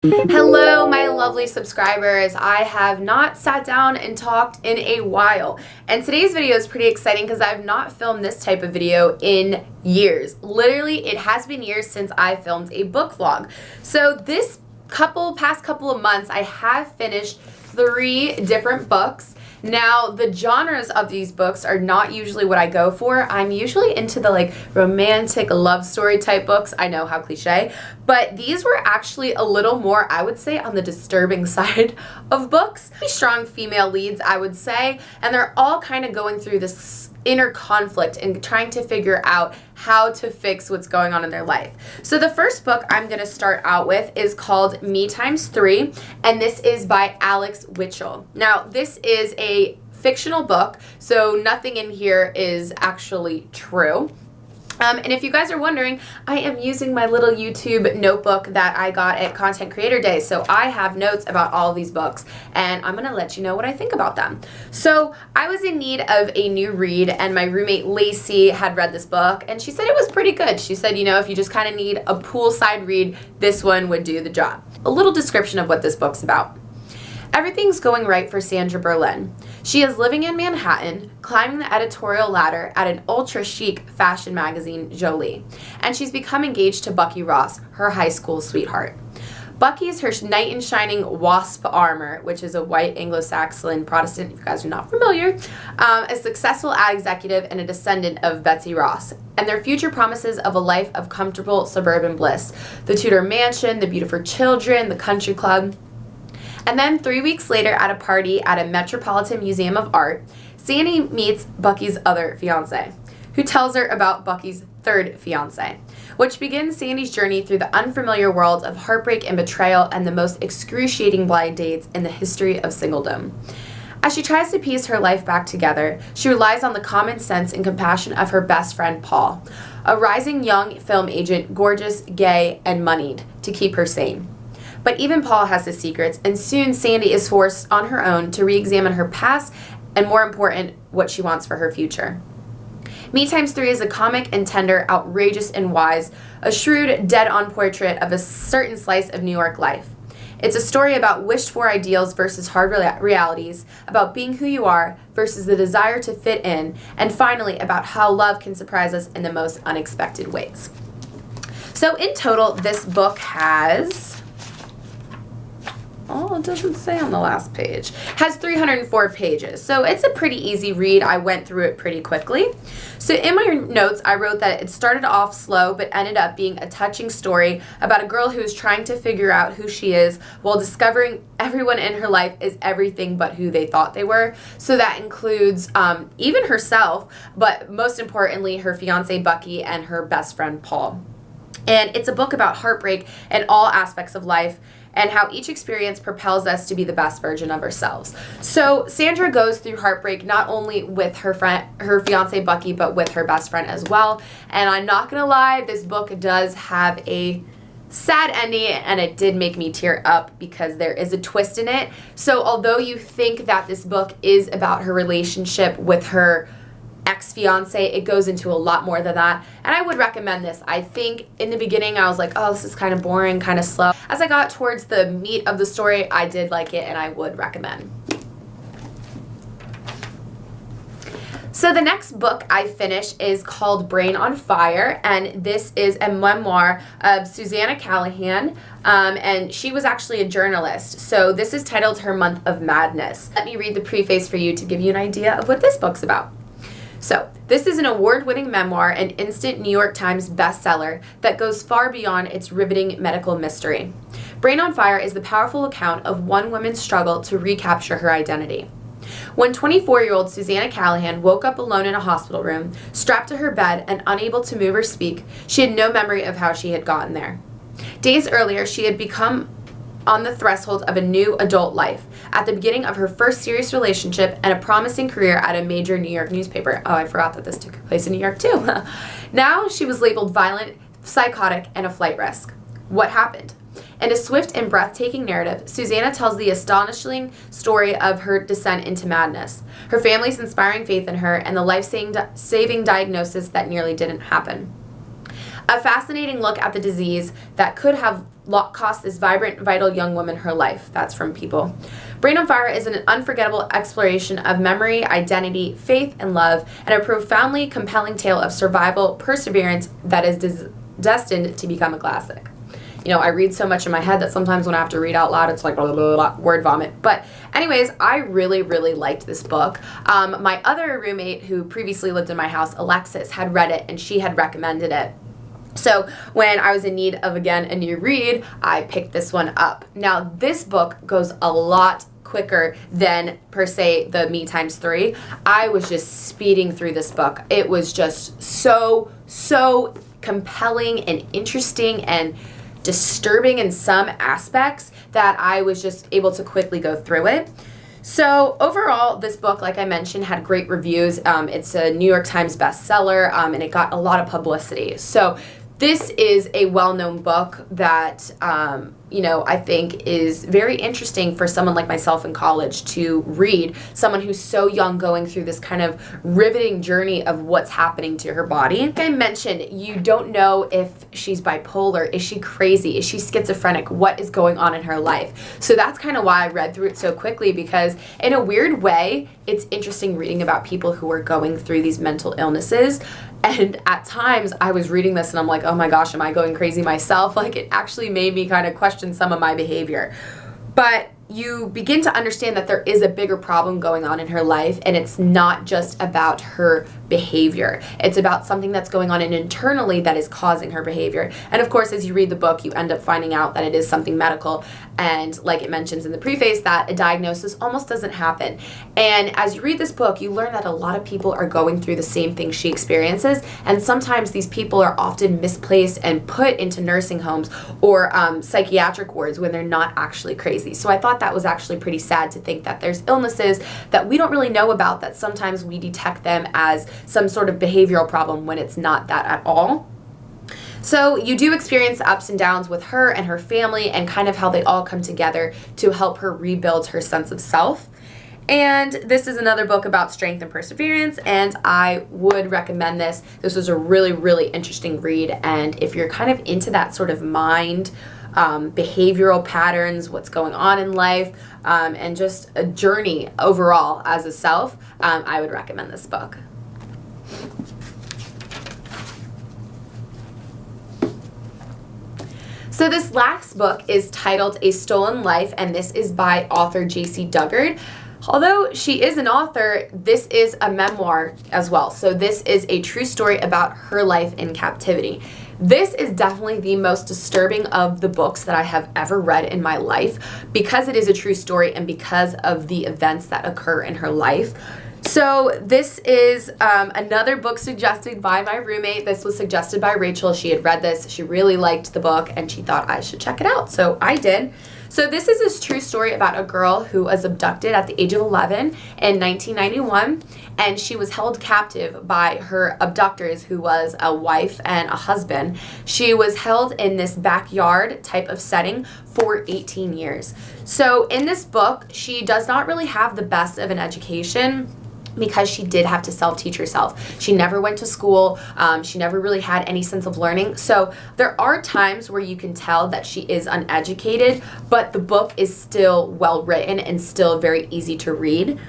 Hello, my lovely subscribers. I have not sat down and talked in a while, and today's video is pretty exciting because I've not filmed this type of video in years. Literally, it has been years since I filmed a book vlog. So this past couple of months, I have finished 3 different books. Now, the genres of these books are not usually what I go for. I'm usually into the romantic love story type books. I know, how cliche. But these were actually a little more, I would say, on the disturbing side of books. Strong female leads, I would say. And they're all kind of going through this inner conflict and trying to figure out how to fix what's going on in their life. So the first book I'm going to start out with is called Me ×3, and this is by Alex Witchel. Now, this is a fictional book, so nothing in here is actually true. And if you guys are wondering, I am using my little YouTube notebook that I got at Content Creator Day. So I have notes about all of these books, and I'm going to let you know what I think about them. So I was in need of a new read, and my roommate Lacey had read this book, and she said it was pretty good. She said, you know, if you just kind of need a poolside read, this one would do the job. A little description of what this book's about. Everything's going right for Sandra Berlin. She is living in Manhattan, climbing the editorial ladder at an ultra-chic fashion magazine, Jolie, and she's become engaged to Bucky Ross, her high school sweetheart. Bucky is her knight in shining wasp armor, which is a white Anglo-Saxon Protestant, if you guys are not familiar, a successful ad executive and a descendant of Betsy Ross, and their future promises of a life of comfortable suburban bliss, the Tudor mansion, the beautiful children, the country club. And then 3 weeks later, at a party at a Metropolitan Museum of Art, Sandy meets Bucky's other fiancé, who tells her about Bucky's third fiancé, which begins Sandy's journey through the unfamiliar world of heartbreak and betrayal and the most excruciating blind dates in the history of singledom. As she tries to piece her life back together, she relies on the common sense and compassion of her best friend Paul, a rising young film agent, gorgeous, gay, and moneyed, to keep her sane. But even Paul has his secrets, and soon Sandy is forced on her own to re-examine her past and, more important, what she wants for her future. Me ×3 is a comic and tender, outrageous and wise, a shrewd, dead-on portrait of a certain slice of New York life. It's a story about wished-for ideals versus hard realities, about being who you are versus the desire to fit in, and finally about how love can surprise us in the most unexpected ways. So in total, this book has... oh, it doesn't say on the last page. Has 304 pages, so it's a pretty easy read. I went through it pretty quickly. So in my notes, I wrote that it started off slow, but ended up being a touching story about a girl who is trying to figure out who she is while discovering everyone in her life is everything but who they thought they were. So that includes even herself, but most importantly, her fiancé Bucky and her best friend Paul. And it's a book about heartbreak and all aspects of life, and how each experience propels us to be the best version of ourselves. So Sandra goes through heartbreak not only with her fiancé Bucky, but with her best friend as well. And I'm not gonna lie, this book does have a sad ending, and it did make me tear up because there is a twist in it. So although you think that this book is about her relationship with her ex-fiance, it goes into a lot more than that, and I would recommend this. I think in the beginning I was like, oh, this is kind of boring, kind of slow. As I got towards the meat of the story, I did like it, and I would recommend. So the next book I finished is called Brain on Fire, and this is a memoir of Susannah Callahan, and she was actually a journalist. So this is titled Her Month of Madness. Let me read the preface for you to give you an idea of what this book's about. So, this is an award-winning memoir and instant New York Times bestseller that goes far beyond its riveting medical mystery. Brain on Fire is the powerful account of one woman's struggle to recapture her identity. When 24-year-old Susannah Callahan woke up alone in a hospital room, strapped to her bed and unable to move or speak, she had no memory of how she had gotten there. Days earlier, she had become on the threshold of a new adult life, at the beginning of her first serious relationship and a promising career at a major New York newspaper. Oh, I forgot that this took place in New York too. Now she was labeled violent, psychotic, and a flight risk. What happened? In a swift and breathtaking narrative, Susannah tells the astonishing story of her descent into madness, her family's inspiring faith in her, and the life-saving diagnosis that nearly didn't happen. A fascinating look at the disease that could have cost this vibrant, vital young woman her life. That's from People. Brain on Fire is an unforgettable exploration of memory, identity, faith, and love, and a profoundly compelling tale of survival, perseverance that is destined to become a classic. You know, I read so much in my head that sometimes when I have to read out loud, it's like blah, blah, blah, blah, word vomit. But anyways, I really, really liked this book. My other roommate who previously lived in my house, Alexis, had read it and she had recommended it. So when I was in need of, again, a new read, I picked this one up. Now, this book goes a lot quicker than, per se, the Me ×3. I was just speeding through this book. It was just so compelling and interesting and disturbing in some aspects that I was just able to quickly go through it. So overall, this book, like I mentioned, had great reviews. It's a New York Times bestseller, and it got a lot of publicity. So this is a well-known book that, you know, I think is very interesting for someone like myself in college to read, someone who's so young going through this kind of riveting journey of what's happening to her body. Like I mentioned, you don't know if she's bipolar, is she crazy, is she schizophrenic, what is going on in her life. So that's kind of why I read through it so quickly, because in a weird way, it's interesting reading about people who are going through these mental illnesses. And at times I was reading this and I'm like, oh my gosh, am I going crazy myself? Like, it actually made me kind of question some of my behavior. But you begin to understand that there is a bigger problem going on in her life, and it's not just about her behavior. It's about something that's going on internally that is causing her behavior. And of course, as you read the book, you end up finding out that it is something medical, and like it mentions in the preface, that a diagnosis almost doesn't happen. And as you read this book, you learn that a lot of people are going through the same thing she experiences, and sometimes these people are often misplaced and put into nursing homes or psychiatric wards when they're not actually crazy. So I thought that was actually pretty sad to think that there's illnesses that we don't really know about, that sometimes we detect them as some sort of behavioral problem when it's not that at all. So you do experience ups and downs with her and her family, and kind of how they all come together to help her rebuild her sense of self. And this is another book about strength and perseverance, and I would recommend this. This was a really, really interesting read, and if you're kind of into that sort of mind, behavioral patterns, what's going on in life, and just a journey overall as a self, I would recommend this book. So this last book is titled A Stolen Life, and this is by author Jaycee Dugard. Although she is an author, this is a memoir as well. So this is a true story about her life in captivity. This is definitely the most disturbing of the books that I have ever read in my life, because it is a true story and because of the events that occur in her life. So this is another book suggested by my roommate. This was suggested by Rachel. She had read this, she really liked the book, and she thought I should check it out. So I did. So this is a true story about a girl who was abducted at the age of 11 in 1991, and she was held captive by her abductors, who was a wife and a husband. She was held in this backyard type of setting for 18 years. So in this book, she does not really have the best of an education, because she did have to self-teach herself. She never went to school. She never really had any sense of learning. So there are times where you can tell that she is uneducated, but the book is still well written and still very easy to read.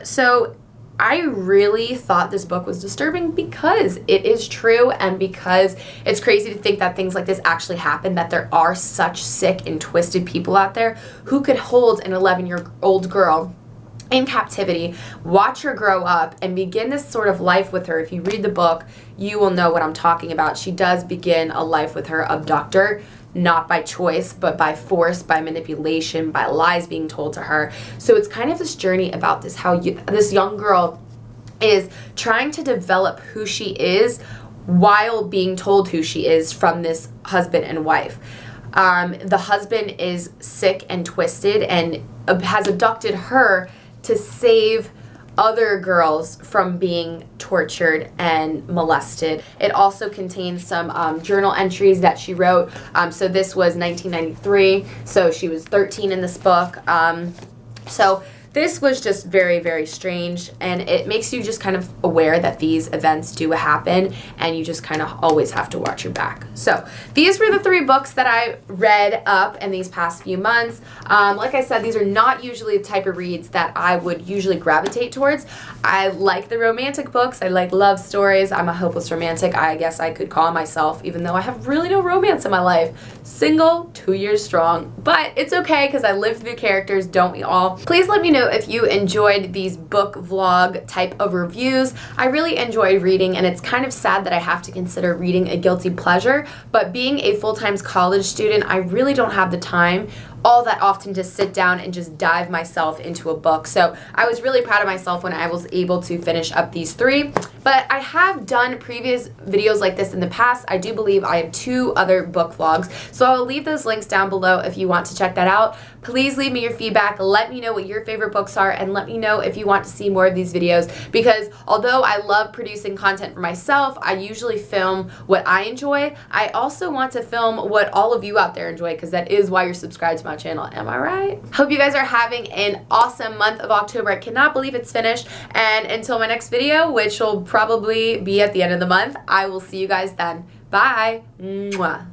So I really thought this book was disturbing because it is true, and because it's crazy to think that things like this actually happen, that there are such sick and twisted people out there who could hold an 11-year-old girl in captivity, watch her grow up, and begin this sort of life with her. If you read the book, you will know what I'm talking about. She does begin a life with her abductor, not by choice, but by force, by manipulation, by lies being told to her. So it's kind of this journey about this, how this young girl is trying to develop who she is while being told who she is from this husband and wife. The husband is sick and twisted and has abducted her to save other girls from being tortured and molested. It also contains some journal entries that she wrote. So this was 1993, so she was 13 in this book. So this was just very, very strange, and it makes you just kind of aware that these events do happen, and you just kind of always have to watch your back. So these were the 3 books that I read up in these past few months. Like I said, these are not usually the type of reads that I would usually gravitate towards. I like the romantic books. I like love stories. I'm a hopeless romantic, I guess I could call myself, even though I have really no romance in my life. Single, 2 years strong, but it's okay because I live through characters, don't we all? Please let me know if you enjoyed these book vlog type of reviews. I really enjoyed reading, and it's kind of sad that I have to consider reading a guilty pleasure, but being a full-time college student, I really don't have the time all that often to sit down and just dive myself into a book. So I was really proud of myself when I was able to finish up these 3. But I have done previous videos like this in the past. I do believe I have 2 other book vlogs. So I'll leave those links down below if you want to check that out. Please leave me your feedback. Let me know what your favorite books are, and let me know if you want to see more of these videos, because although I love producing content for myself, I usually film what I enjoy. I also want to film what all of you out there enjoy, because that is why you're subscribed to my channel. Am I right? Hope you guys are having an awesome month of October. I cannot believe it's finished, and until my next video, which will probably be at the end of the month, I will see you guys then. Bye. Mwah.